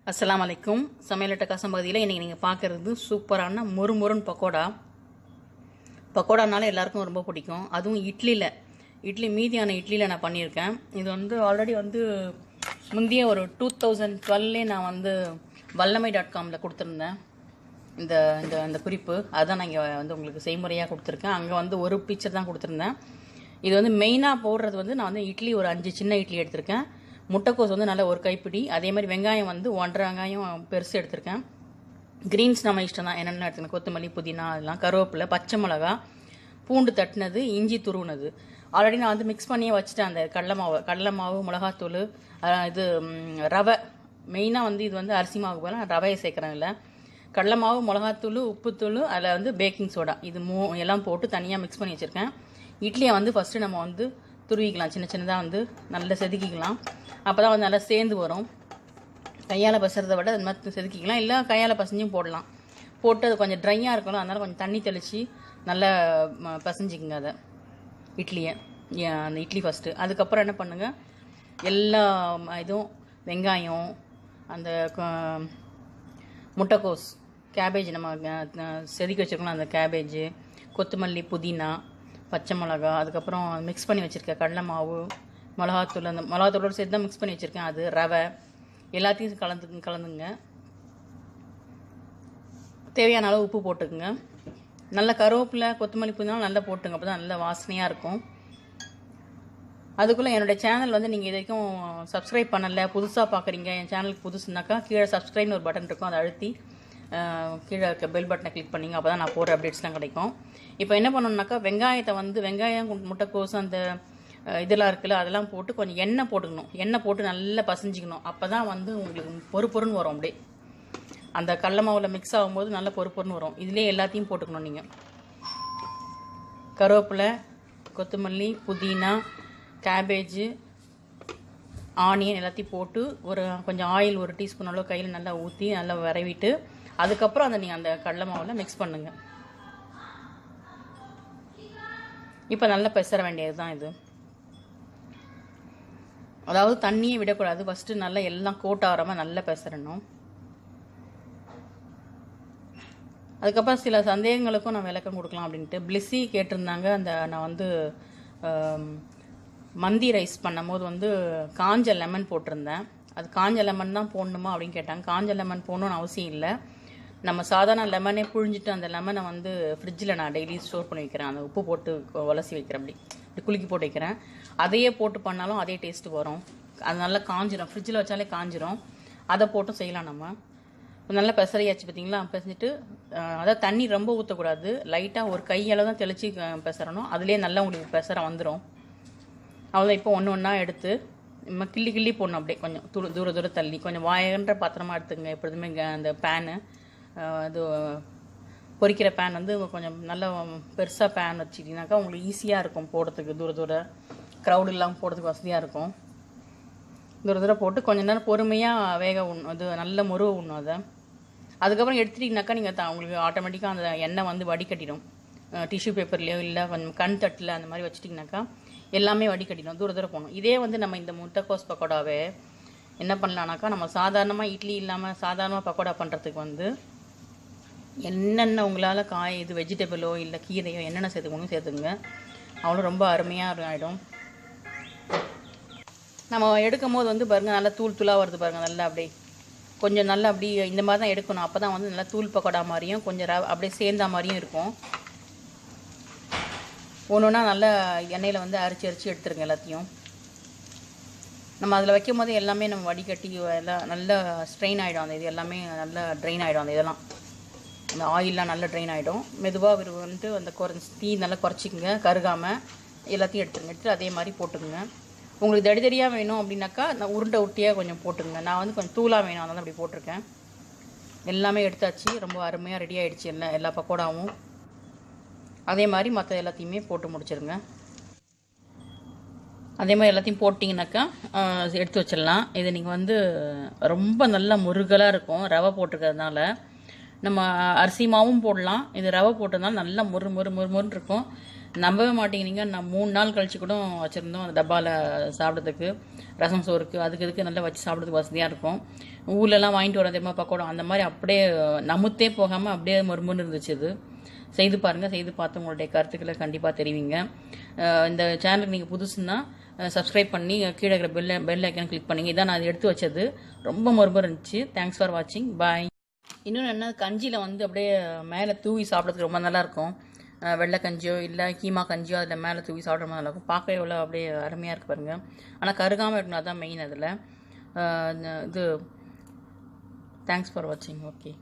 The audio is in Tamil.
அஸ்ஸலாமு அலைக்கும். சமையல் டக்காசம் பகுதியில் இன்றைக்கி நீங்கள் பார்க்குறது சூப்பரான முறுமுறுன்னு பக்கோடா. பக்கோடானால எல்லாருக்கும் ரொம்ப பிடிக்கும். அதுவும் இட்லி மீதியான இட்லியில் நான் பண்ணியிருக்கேன். இது வந்து ஆல்ரெடி வந்து முந்தைய ஒரு 2012 நான் வந்து வல்லமை.comல கொடுத்துருந்தேன். இந்த இந்த இந்த குறிப்பு அதுதான் நான் இங்கே வந்து உங்களுக்கு செய்முறையாக கொடுத்துருக்கேன். அங்கே வந்து ஒரு பிக்சர் தான் கொடுத்துருந்தேன். இது வந்து மெயினாக போடுறது வந்து நான் வந்து இட்லி ஒரு 5 சின்ன இட்லி எடுத்திருக்கேன். முட்டைக்கோஸ் வந்து நல்ல ஒரு கைப்பிடி, அதே மாதிரி வெங்காயம் வந்து 1.5 வெங்காயம் பெருசு எடுத்திருக்கேன். கிரீன்ஸ் நம்ம இஷ்டம் தான், என்னென்ன எடுத்துக்கணும், கொத்தமல்லி, புதினா, அதெல்லாம், கருவேப்பிலை, பச்சை மிளகா, பூண்டு தட்டினது, இஞ்சி துருவுனது. ஆல்ரெடி நான் வந்து மிக்ஸ் பண்ணியே வச்சுட்டேன். அந்த கடலை மாவு, மிளகாத்தூள், இது ரவை. மெயினாக வந்து இது வந்து அரிசி மாவுக்கு போல நான் ரவையை சேர்க்குறேன். இல்லை, கடலை மாவு, மிளகாத்தூள், உப்புத்தூள், அதில் வந்து பேக்கிங் சோடா, இது எல்லாம் போட்டு தனியாக மிக்ஸ் பண்ணி வச்சுருக்கேன். இட்லியை வந்து ஃபஸ்ட்டு நம்ம வந்து துருவிக்கலாம், சின்ன சின்னதாக வந்து நல்லா செதுக்கிக்கலாம். அப்போ தான் வந்து நல்லா சேர்ந்து வரும். கையால் பசுறதை விட அது மாதிரி செதுக்கிக்கலாம், இல்லை கையால் பசஞ்சும் போடலாம். போட்டு அது கொஞ்சம் ட்ரையாக இருக்கணும், அதனால் கொஞ்சம் தண்ணி தெளித்து நல்லா பசஞ்சிக்குங்க அதை இட்லியை, அந்த இட்லி ஃபஸ்ட்டு. அதுக்கப்புறம் என்ன பண்ணுங்கள், எல்லா இதுவும் வெங்காயம், அந்த முட்டைக்கோஸ், கேபேஜ் நம்ம செதுக்கி வச்சுருக்கணும், அந்த கேபேஜு, கொத்தமல்லி, புதினா, பச்சை மிளகா, அதுக்கப்புறம் மிக்ஸ் பண்ணி வச்சுருக்கேன் கடலை மாவு, மிளகாத்தூள், அந்த மிளகாத்தூளோடு சேர்த்து தான் மிக்ஸ் பண்ணி வச்சுருக்கேன். அது ரவை எல்லாத்தையும் கலந்துங்க. தேவையான அளவு உப்பு போட்டுக்குங்க. நல்ல கருவேப்பிலை, கொத்தமல்லி, புதினா நல்லா போட்டுங்க, அப்போ தான் நல்ல வாசனையாக இருக்கும். அதுக்குள்ளே என்னோடய சேனல் வந்து நீங்கள் இது வரைக்கும் சப்ஸ்கிரைப் பண்ணலை, புதுசாக பார்க்குறீங்க, என் சேனலுக்கு புதுசுனாக்கா கீழே சப்ஸ்கிரைப்னு ஒரு பட்டன் இருக்கும், அதை அழுத்தி கீழே இருக்க பெல் பட்டனை கிளிக் பண்ணிங்க, அப்போ தான் நான் போடுற அப்டேட்ஸ்லாம் கிடைக்கும். இப்போ என்ன பண்ணணுன்னாக்கா, வெங்காயத்தை வந்து வெங்காயம், முட்டைக்கோஸ், அந்த இதெல்லாம் இருக்குல்ல, அதெல்லாம் போட்டு கொஞ்சம் எண்ணெய் போட்டுக்கணும். எண்ணெய் போட்டு நல்லா பசஞ்சிக்கணும். அப்போ தான் வந்து உங்களுக்கு பொறுன்னு வரும். அப்படியே அந்த கடல மாவில் மிக்ஸ் ஆகும்போது நல்லா பொறுன்னு வரும். இதுலேயே எல்லாத்தையும் போட்டுக்கணும். நீங்கள் கருவேப்பிலை, கொத்தமல்லி, புதினா, கேபேஜு, ஆனியன் எல்லாத்தையும் போட்டு கொஞ்சம் ஆயில் 1 டீஸ்பூன் அளவு கையில் நல்லா ஊற்றி நல்லா விரவிட்டு, அதுக்கப்புறம் நீங்கள் அந்த கடலை மாவில் மிக்ஸ் பண்ணுங்கள். இப்போ நல்லா பெசற வேண்டியது தான் இது. அதாவது தண்ணியே விடக்கூடாது, ஃபஸ்ட்டு நல்லா எல்லாம் கோட் ஆகிற மாதிரி நல்லா பெசறணும். அதுக்கப்புறம் சில சந்தேகங்களுக்கும் நான் விளக்கம் கொடுக்கலாம் அப்படின்ட்டு பிளிஸி கேட்டிருந்தாங்க. நான் வந்து மந்தி ரைஸ் பண்ணும்போது வந்து காஞ்ச லெமன் போட்டிருந்தேன். அது காஞ்ச லெமன் தான் போடணுமா அப்படின்னு கேட்டாங்க. காஞ்ச லெமன் போடணும்னு அவசியம் இல்லை. நம்ம சாதாரண லெமனே புழிஞ்சிட்டு அந்த லெமனை வந்து ஃப்ரிட்ஜில் நான் டெய்லி ஸ்டோர் பண்ணி வைக்கிறேன். அந்த உப்பு போட்டு உலசி வைக்கிறேன், அப்படி குலுக்கி போட்டு வைக்கிறேன். அதையே போட்டு பண்ணாலும் அதே டேஸ்ட்டு வரும். அது நல்லா காஞ்சிரும், ஃப்ரிட்ஜில் வச்சாலே காஞ்சிரும். அதை போட்டும் செய்யலாம். நம்ம நல்லா பெசறையாச்சு பார்த்தீங்களா. பெசஞ்சிட்டு அதாவது தண்ணி ரொம்ப ஊற்றக்கூடாது, லைட்டாக ஒரு கையால் தான் தெளித்து பெசறணும். அதுலேயே நல்லா உங்களுக்கு பெசற வந்துடும். அவ்வளோ. இப்போ ஒன்று ஒன்றா எடுத்து நம்ம கிள்ளி போடணும். அப்படியே கொஞ்சம் தூர தள்ளி கொஞ்சம் வாயன்ற பாத்திரமா எடுத்துங்க. எப்பொழுதுமே அந்த பேனு, இது பொரிக்கிற பேன் வந்து கொஞ்சம் நல்ல பெருசாக பேன் வச்சுக்கிட்டிங்கனாக்கா உங்களுக்கு ஈஸியாக இருக்கும் போடுறதுக்கு. தூர க்ரௌடு இல்லாமல் போடுறதுக்கு வசதியாக இருக்கும். தூர போட்டு கொஞ்சம் நேரம் பொறுமையாக வேக உண்ணும். அது நல்ல முருக உண்ணும். அதை அதுக்கப்புறம் எடுத்துட்டிங்கனாக்கா நீங்கள் உங்களுக்கு ஆட்டோமேட்டிக்காக அந்த எண்ணெய் வந்து வடிகட்டிடும். டிஷ்யூ பேப்பர்லேயோ இல்லை கொஞ்சம் கண் தட்டில் அந்த மாதிரி வச்சுட்டிங்கனாக்கா எல்லாமே வடிகட்டிடும். தூர போகணும். இதே வந்து நம்ம இந்த முட்டைக்கோஸ் பக்கோடாவே என்ன பண்ணலான்னாக்கா, நம்ம சாதாரணமாக இட்லி இல்லாமல் சாதாரணமாக பக்கோடா பண்ணுறதுக்கு வந்து என்னென்ன உங்களால் இது வெஜிடபிளோ இல்லை கீரையோ என்னென்ன சேர்த்துக்கணும்னு அவ்வளோ ரொம்ப அருமையாக ஆகிடும். நம்ம எடுக்கும் போது வந்து பாருங்கள், நல்லா தூளாக வருது பாருங்கள். நல்லா அப்படியே கொஞ்சம் நல்லா அப்படி இந்த மாதிரி தான் எடுக்கணும். அப்போ தான் வந்து நல்லா தூள் பக்கோடா மாதிரியும் கொஞ்சம் அப்படியே சேர்ந்தா மாதிரியும் இருக்கும். ஒன்றுனா நல்லா எண்ணெயில் வந்து அரிச்சு எடுத்துருங்க எல்லாத்தையும். நம்ம அதில் வைக்கும் போது எல்லாமே நம்ம வடிகட்டி எல்லாம் நல்லா ஸ்ட்ரெயின் ஆகிடும். அந்த இது எல்லாமே நல்லா ட்ரெயின் ஆகிடும். அந்த இதெல்லாம் அந்த ஆயிலெலாம் நல்லா ட்ரெயின் ஆகிடும். மெதுவாக வந்துட்டு அந்த தீ நல்லா குறைச்சிக்குங்க, கருகாமல் எல்லாத்தையும் எடுத்துட்டு அதே மாதிரி போட்டுக்குங்க. உங்களுக்கு தடியாக வேணும் அப்படின்னாக்கா நான் உருட்டியாக கொஞ்சம் போட்டுங்க. நான் வந்து கொஞ்சம் தூளாக வேணும், அதனால அப்படி போட்டிருக்கேன். எல்லாமே எடுத்தாச்சு, ரொம்ப அருமையாக ரெடி ஆகிடுச்சு எல்லா பக்கோடாவும். அதே மாதிரி மற்ற எல்லாத்தையுமே போட்டு முடிச்சிருங்க. அதே மாதிரி எல்லாத்தையும் போட்டிங்கனாக்கா எடுத்து வச்சிடலாம். இது நீங்கள் வந்து ரொம்ப நல்லா முருகலாக இருக்கும். ரவை போட்டிருக்கிறதுனால நம்ம அரிசி மாவும் போடலாம். இது ரவை போட்டதுனால நல்லா முறுன்னு இருக்கும். நம்பவே மாட்டேங்கிறீங்க. நான் 3 நாள் கழிச்சு கூட வச்சுருந்தோம் அந்த டப்பாவில் சாப்பிட்றதுக்கு. ரசம் சோறுக்கு அதுக்கு இதுக்கு நல்லா வச்சு சாப்பிட்றதுக்கு வசதியாக இருக்கும். ஊர்லலாம் வாங்கிட்டு வர தெரியுமா பக்கோடா, அந்த மாதிரி அப்படியே நமுத்தே போகாமல் அப்படியே மொறுமொன்னு இருந்துச்சு. இது செய்து பாருங்கள். செய்து பார்த்து உங்களுடைய கருத்துக்களை கண்டிப்பாக தெரிவிங்க. இந்த சேனலுக்கு நீங்கள் புதுசுன்னா சப்ஸ்கிரைப் பண்ணி கீழே இருக்கிற பெல் ஐக்கான் கிளிக் பண்ணிங்க. இதான் நான் எடுத்து வச்சது. ரொம்ப மொறுமொறு இருந்துச்சு. தேங்க்ஸ் ஃபார் வாட்சிங். பாய். இன்னொன்று என்ன, கஞ்சியில் வந்து அப்படியே மேலே தூவி சாப்பிட்றதுக்கு ரொம்ப நல்லாயிருக்கும். வெள்ளை கஞ்சியோ இல்லை கீமா கஞ்சியோ அதில் மேலே தூவி சாப்பிட்ற மாதிரி நல்லாயிருக்கும். பார்க்கவே எவ்வளோ அப்படியே அருமையாக இருக்குது பாருங்கள். ஆனால் கருகாமல் இருக்கணும், அதுதான் மெயின் அதில். இது தேங்க்ஸ் ஃபார் வாட்சிங். ஓகே.